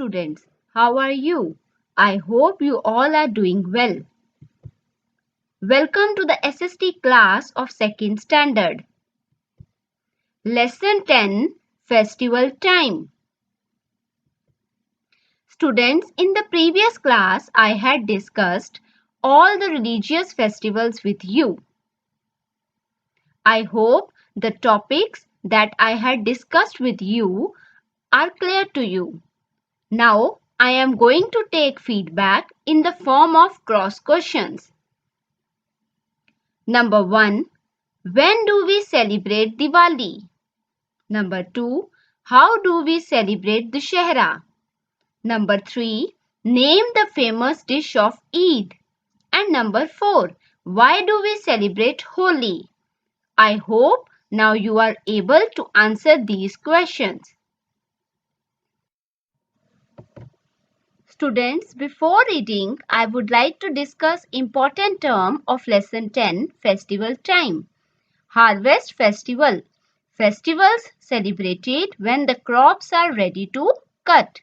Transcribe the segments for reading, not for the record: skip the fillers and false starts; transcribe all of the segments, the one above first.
students. How are you? I hope you all are doing well. Welcome to the SST class of 2nd Standard. Lesson 10 Festival Time. Students, in the previous class I had discussed all the religious festivals with you. I hope the topics that I had discussed with you are clear to you. Now I am going to take feedback in the form of cross questions. Number 1. When do we celebrate Diwali? Number 2. How do we celebrate Dussehra? Number 3. Name the famous dish of Eid. And number 4. Why do we celebrate Holi? I hope now you are able to answer these questions. Students, before reading, I would like to discuss important term of lesson 10, festival time. Harvest festival. Festivals celebrated when the crops are ready to cut.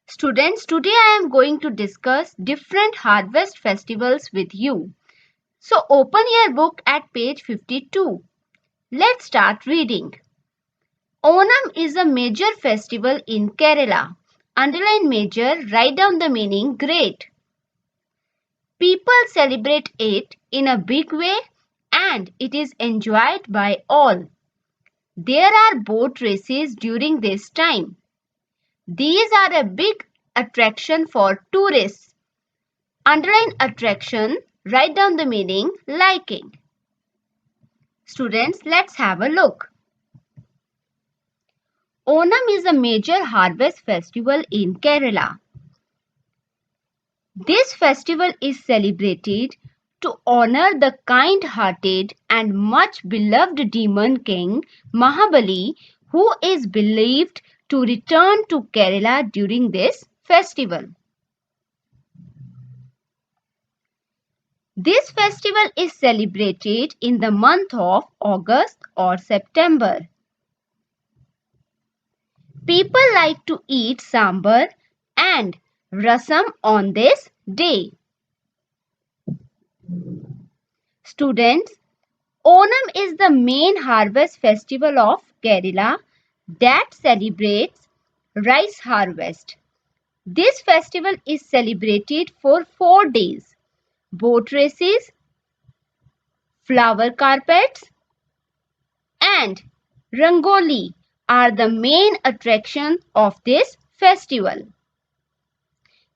Students, today I am going to discuss different harvest festivals with you. So open your book at page 52. Let's start reading. Onam is a major festival in Kerala. Underline major, write down the meaning great. People celebrate it in a big way and it is enjoyed by all. There are boat races during this time. These are a big attraction for tourists. Underline attraction, write down the meaning liking. Students, let's have a look. Onam is a major harvest festival in Kerala. This festival is celebrated to honor the kind-hearted and much beloved demon king Mahabali, who is believed to return to Kerala during this festival. This festival is celebrated in the month of August or September. People like to eat sambar and rasam on this day. Students, Onam is the main harvest festival of Kerala that celebrates rice harvest. This festival is celebrated for 4 days. Boat races, flower carpets, and Rangoli are the main attraction of this festival.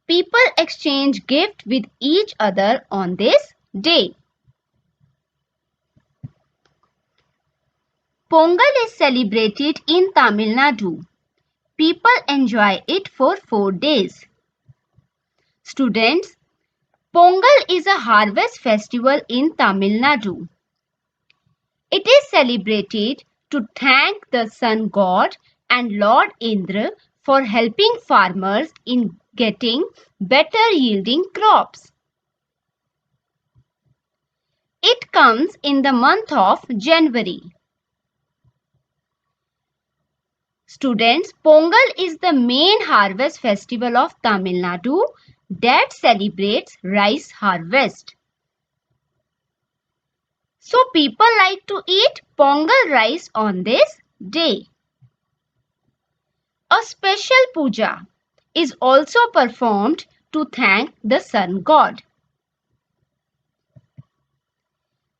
People exchange gifts with each other on this day. Pongal is celebrated in Tamil Nadu. People enjoy it for 4 days. Students, Pongal is a harvest festival in Tamil Nadu. It is celebrated to thank the sun god and Lord Indra for helping farmers in getting better yielding crops. It comes in the month of January. Students, Pongal is the main harvest festival of Tamil Nadu that celebrates rice harvest. So people like to eat Pongal rice on this day. A special puja is also performed to thank the sun god.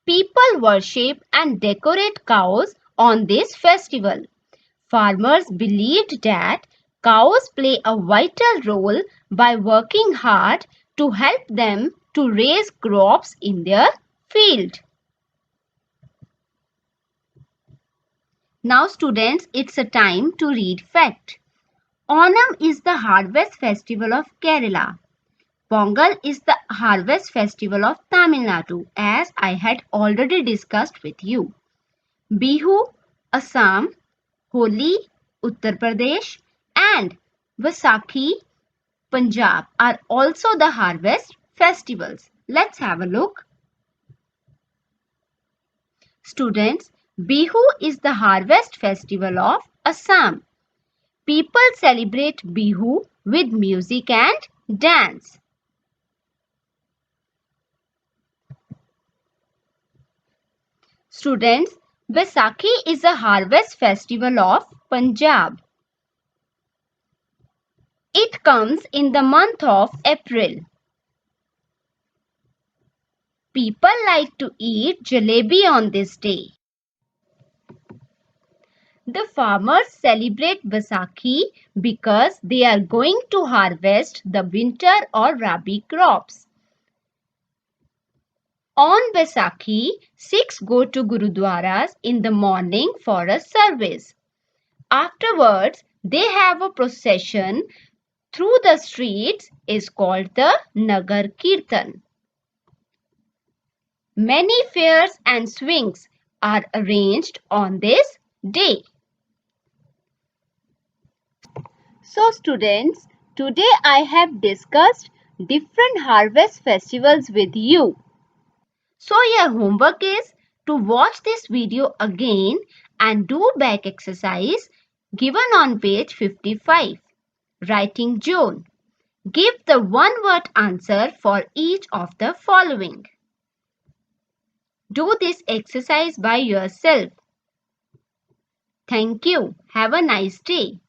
People worship and decorate cows on this festival. Farmers believed that cows play a vital role by working hard to help them to raise crops in their field. Now students, it's a time to read fact. Onam is the harvest festival of Kerala. Pongal is the harvest festival of Tamil Nadu, as I had already discussed with you. Bihu, Assam, Holi, Uttar Pradesh and Vaisakhi, Punjab are also the harvest festivals. Let's have a look. Students, Bihu is the harvest festival of Assam. People celebrate Bihu with music and dance. Students, Baisakhi is a harvest festival of Punjab. It comes in the month of April. People like to eat jalebi on this day. The farmers celebrate Baisakhi because they are going to harvest the winter or rabi crops. On Baisakhi, Sikhs go to Gurudwaras in the morning for a service. Afterwards, they have a procession through the streets is called the Nagar Kirtan. Many fairs and swings are arranged on this day. So students, today I have discussed different harvest festivals with you. So your homework is to watch this video again and do back exercise given on page 55. Writing zone. Give the one-word answer for each of the following. Do this exercise by yourself. Thank you. Have a nice day.